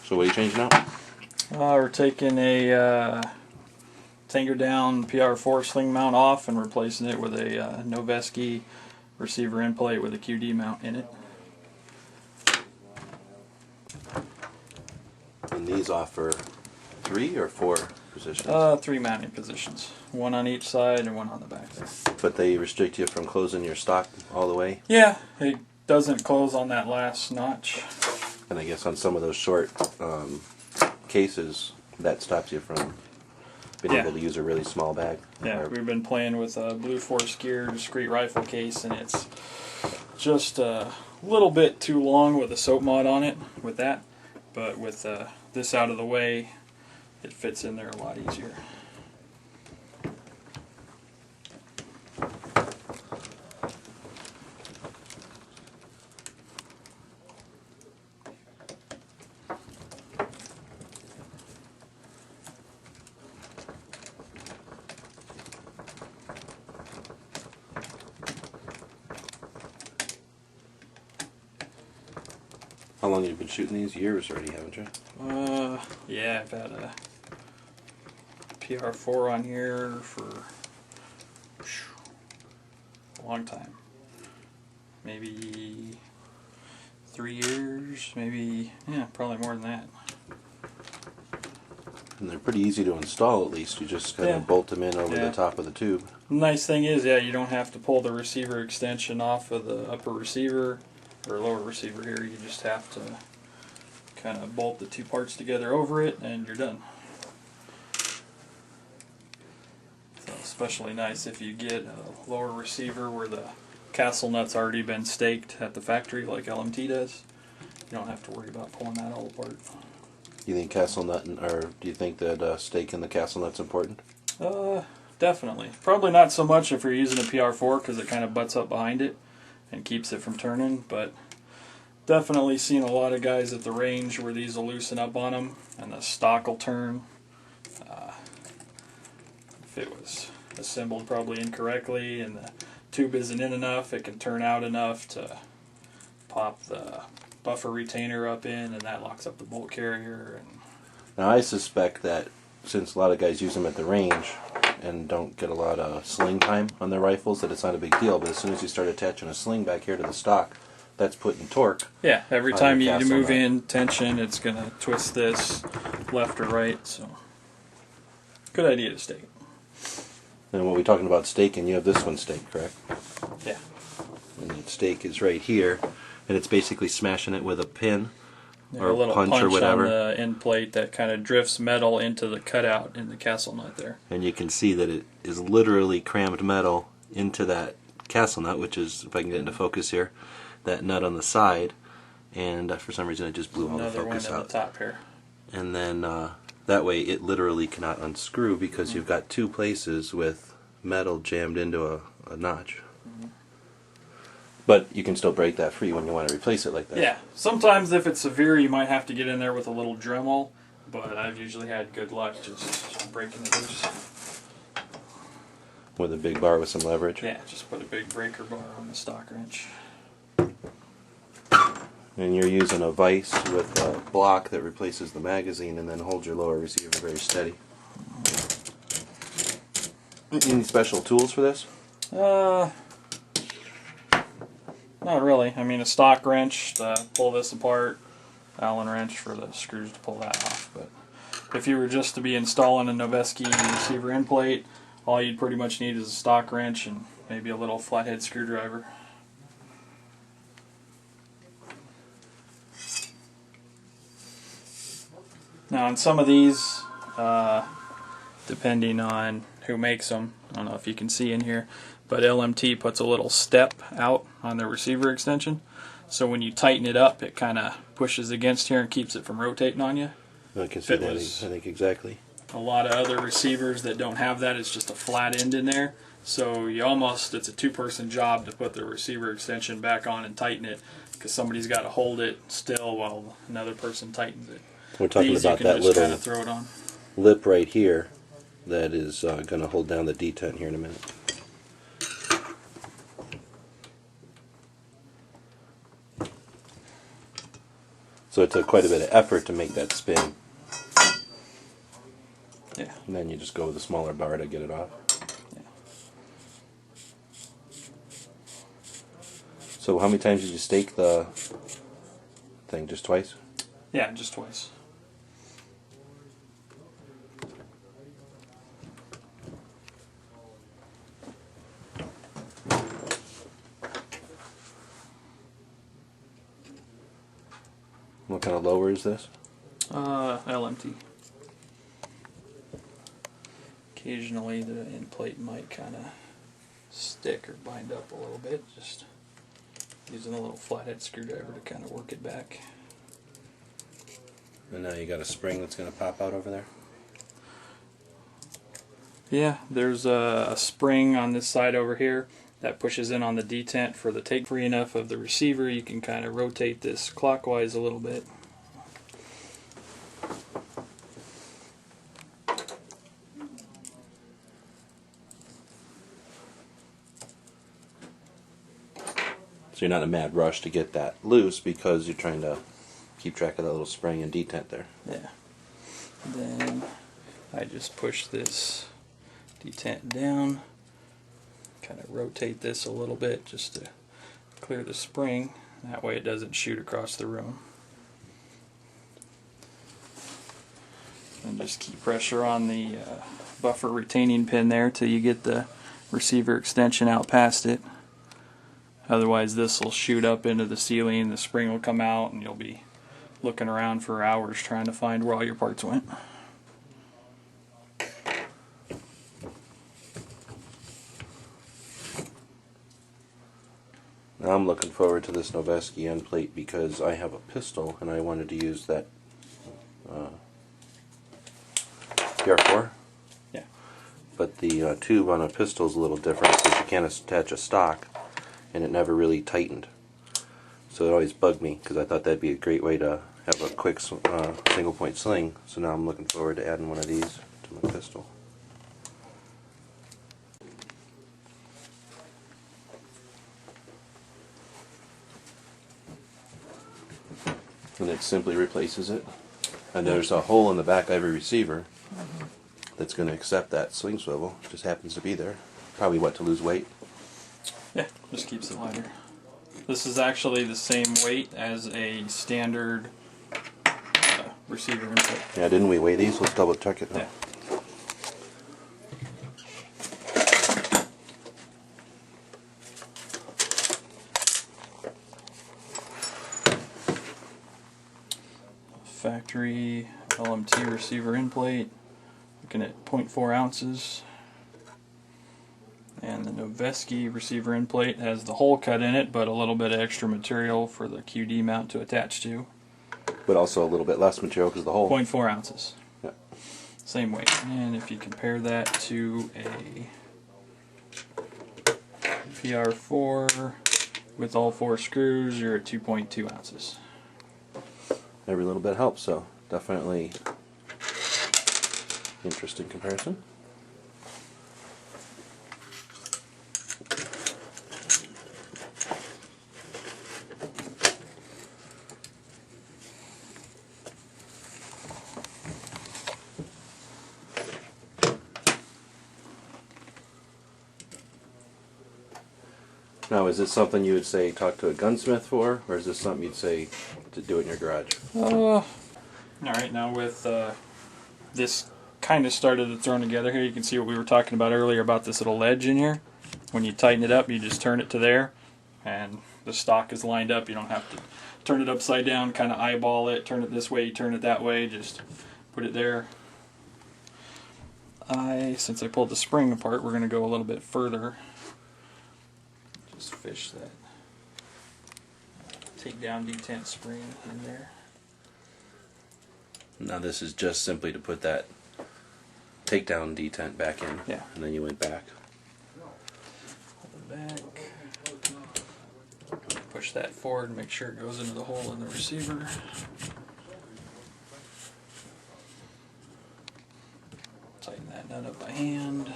So what are you changing out? We're taking a Tango down PR4 sling mount off and replacing it with a Noveske receiver end plate with a QD mount in it. And these offer 3 or 4 positions? 3 mounting positions. One on each side and one on the back there. But they restrict you from closing your stock all the way? Yeah, it doesn't close on that last notch. And I guess on some of those short cases, that stops you from being able to use a really small bag. Yeah, we've been playing with a Blue Force Gear discrete rifle case, and it's just a little bit too long with a soap mod on it with that. But with this out of the way, it fits in there a lot easier. How long have you been shooting these? Years already, haven't you? Yeah, I've had a PR4 on here for a long time. Maybe 3 years, maybe, yeah, probably more than that. And they're pretty easy to install, at least. You just kind of bolt them in over the top of the tube. The nice thing is, yeah, you don't have to pull the receiver extension off of the upper receiver or lower receiver here. You just have to kind of bolt the 2 parts together over it and you're done. So especially nice if you get a lower receiver where the castle nut's already been staked at the factory like LMT does. You don't have to worry about pulling that all apart. You think castle nut, or do you think that stake in the castle nut's important? Definitely. Probably not so much if you're using a PR4 because it kind of butts up behind it and keeps it from turning, but definitely seen a lot of guys at the range where these will loosen up on them and the stock will turn. If it was assembled probably incorrectly and the tube isn't in enough, it can turn out enough to pop the buffer retainer up in, and that locks up the bolt carrier. And now I suspect that since a lot of guys use them at the range and don't get a lot of sling time on their rifles, that it's not a big deal, but as soon as you start attaching a sling back here to the stock, that's putting torque. Yeah, every time you move in tension, it's going to twist this left or right, so good idea to stake it. And when we're talking about staking, you have this one staked, correct? Yeah. And that stake is right here, and it's basically smashing it with a pin or a little punch or whatever on the end plate that kind of drifts metal into the cutout in the castle nut there. And you can see that it is literally crammed metal into that castle nut, which is, if I can get into focus here, that nut on the side, and for some reason it just blew all the focus one out. On the top here. And then that way it literally cannot unscrew because you've got 2 places with metal jammed into a notch. But you can still break that free when you want to replace it like that. Yeah. Sometimes if it's severe, you might have to get in there with a little Dremel, but I've usually had good luck just breaking it loose. With a big bar with some leverage? Yeah, just put a big breaker bar on the stock wrench. And you're using a vise with a block that replaces the magazine and then holds your lower receiver very steady. Any special tools for this? Not really. I mean, a stock wrench to pull this apart, Allen wrench for the screws to pull that off. But if you were just to be installing a Noveske receiver end plate, all you'd pretty much need is a stock wrench and maybe a little flathead screwdriver. Now, on some of these, depending on who makes them, I don't know if you can see in here, but LMT puts a little step out on the receiver extension, so when you tighten it up, it kind of pushes against here and keeps it from rotating on you. I can see that, I think exactly. A lot of other receivers that don't have that, it's just a flat end in there, so you almost, it's a 2-person job to put the receiver extension back on and tighten it, because somebody's got to hold it still while another person tightens it. We're talking about that little kind of throw it on. lip right here that is going to hold down the detent here in a minute. So it took quite a bit of effort to make that spin. Yeah. And then you just go with a smaller bar to get it off. Yeah. So how many times did you stake the thing? Just twice? Yeah, just twice. What kind of lower is this? LMT. Occasionally the end plate might kind of stick or bind up a little bit, just using a little flathead screwdriver to kind of work it back. And now you got a spring that's going to pop out over there? Yeah, there's a spring on this side over here that pushes in on the detent for the take. Free enough of the receiver, you can kind of rotate this clockwise a little bit. So you're not in a mad rush to get that loose because you're trying to keep track of that little spring and detent there. Yeah. Then I just push this detent down, kind of rotate this a little bit just to clear the spring. That way it doesn't shoot across the room. And just keep pressure on the buffer retaining pin there till you get the receiver extension out past it. Otherwise this will shoot up into the ceiling, the spring will come out, and you'll be looking around for hours trying to find where all your parts went. Now I'm looking forward to this Noveske end plate because I have a pistol and I wanted to use that PR4. Yeah. But the tube on a pistol is a little different since you can't attach a stock, and it never really tightened. So it always bugged me because I thought that'd be a great way to have a quick single point sling. So now I'm looking forward to adding one of these to my pistol. And it simply replaces it. And there's a hole in the back of every receiver that's going to accept that sling swivel. It just happens to be there. Probably what, to lose weight? Yeah, just keeps it lighter. This is actually the same weight as a standard receiver input. Yeah, didn't we weigh these? Let's double check it now. Yeah. Factory LMT receiver end plate, looking at 0.4 ounces. And the Noveske receiver end plate has the hole cut in it, but a little bit of extra material for the QD mount to attach to. But also a little bit less material because of the hole. 0.4 ounces. Yeah. Same weight. And if you compare that to a PR4 with all 4 screws, you're at 2.2 ounces. Every little bit helps, so definitely interesting comparison. Now, is this something you would say talk to a gunsmith for, or is this something you'd say to do it in your garage? Alright, now with this kind of started to thrown together here, you can see what we were talking about earlier about this little ledge in here. When you tighten it up, you just turn it to there, and the stock is lined up. You don't have to turn it upside down, kind of eyeball it, turn it this way, turn it that way, just put it there. Since I pulled the spring apart, we're going to go a little bit further. Just fish that take down detent spring in there. Now this is just simply to put that takedown detent back in. Yeah. And then you went back. Pull it back. Push that forward and make sure it goes into the hole in the receiver. Tighten that nut up by hand.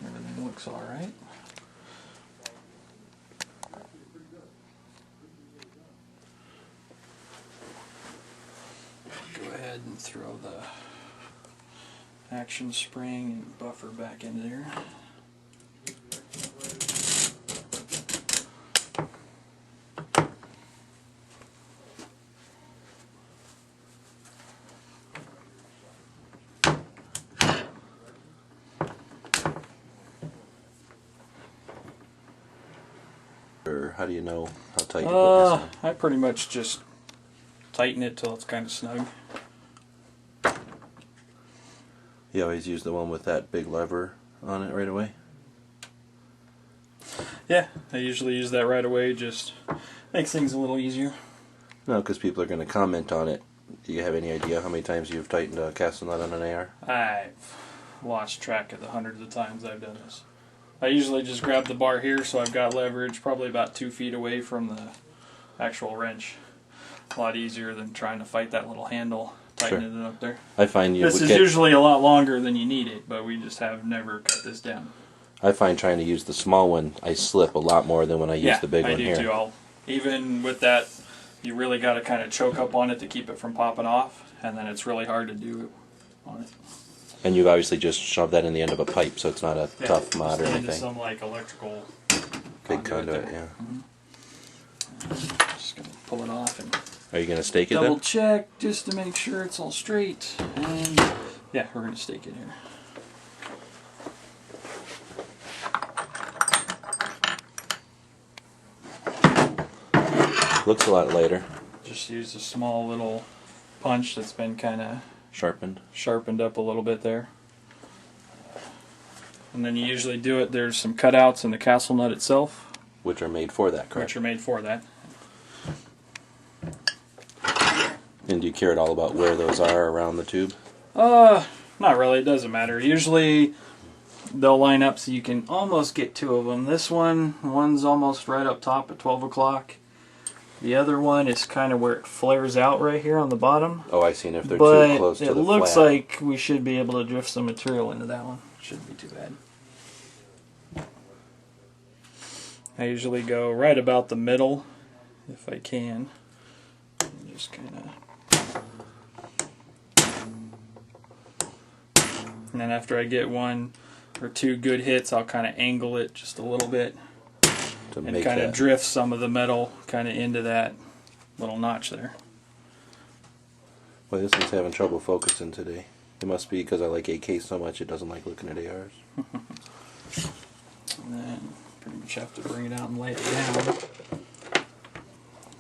Everything looks alright. ahead and throw the action spring and buffer back into there. Or how do you know how tight you put this in? I pretty much just tighten it till it's kind of snug. You always use the one with that big lever on it right away? Yeah, I usually use that right away, just makes things a little easier. No, because people are going to comment on it. Do you have any idea how many times you've tightened a castle nut on an AR? I've lost track of the hundreds of times I've done this. I usually just grab the bar here so I've got leverage probably about 2 feet away from the actual wrench. A lot easier than trying to fight that little handle, tightening it up there. I find This is usually a lot longer than you need it, but we just have never cut this down. I find trying to use the small one, I slip a lot more than when I use the big one here. I do too. Even with that, you really got to kind of choke up on it to keep it from popping off, and then it's really hard to do on it. And you obviously just shove that in the end of a pipe, so it's not a tough mod or Into anything. some like electrical Big conduit, yeah. Just gonna pull it off and Are you going to stake it double then? check just to make sure it's all straight. And yeah, we're gonna stake it here. Looks a lot lighter. Just use a small little punch that's been kind of Sharpened up a little bit there. And then you usually do it, there's some cutouts in the castle nut itself. Which are made for that, correct? Which are made for that. And do you care at all about where those are around the tube? Not really, it doesn't matter. Usually they'll line up so you can almost get 2 of them. This one's almost right up top at 12 o'clock. The other one is kind of where it flares out right here on the bottom. Oh, I see. And if they're but too close to the it looks flat. like we should be able to drift some material into that one. Shouldn't be too bad. I usually go right about the middle, if I can. And just kind of... And then after I get 1 or 2 good hits, I'll kind of angle it just a little bit. And kind of drift some of the metal kind of into that little notch there. Well, this one's having trouble focusing today. It must be because I like AK so much it doesn't like looking at ARs. And then pretty much have to bring it out and lay it down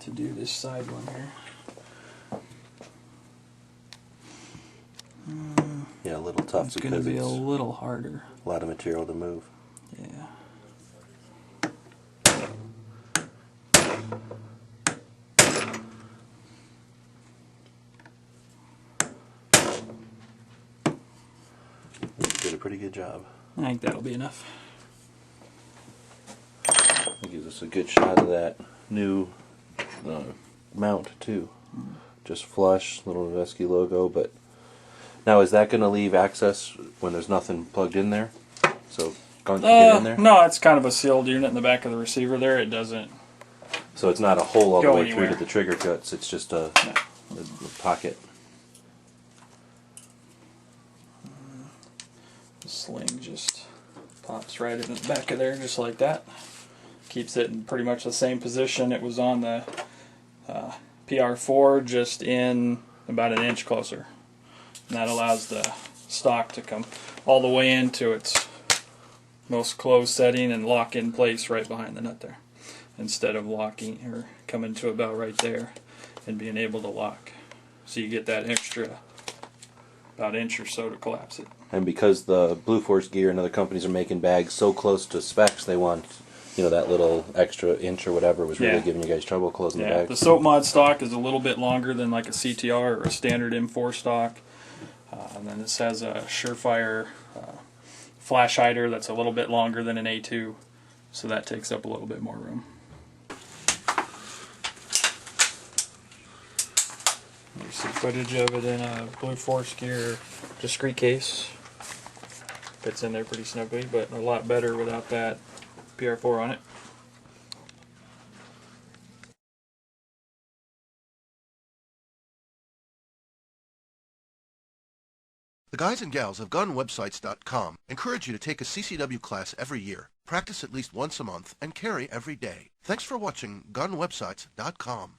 to do this side one here. Yeah, a little tough It's going to be a little harder. A lot of material to move. Yeah. You did a pretty good job. I think that'll be enough. It gives us a good shot of that new mount too. Just flush, little Noveske logo. But now, is that going to leave access when there's nothing plugged in there? So gunk can get in there? No, it's kind of a sealed unit in the back of the receiver there. It doesn't. So it's not a hole all the Go way anywhere. through to the trigger guts. It's just a pocket. The sling just pops right in the back of there, just like that. Keeps it in pretty much the same position it was on the PR4, just in about an inch closer. And that allows the stock to come all the way into its most closed setting and lock in place right behind the nut there, instead of locking or coming to about right there and being able to lock. So you get that extra about inch or so to collapse it. And because the Blue Force gear and other companies are making bags so close to specs, they want, that little extra inch or whatever was really giving you guys trouble closing the bag. The soap mod stock is a little bit longer than like a CTR or a standard M4 stock. And then this has a Surefire flash hider that's a little bit longer than an A2, so that takes up a little bit more room. There's some footage of it in a Blue Force gear discrete case. Fits in there pretty snugly, but a lot better without that PR4 on it. The guys and gals of GunWebsites.com encourage you to take a CCW class every year, practice at least once a month, and carry every day. Thanks for watching GunWebsites.com.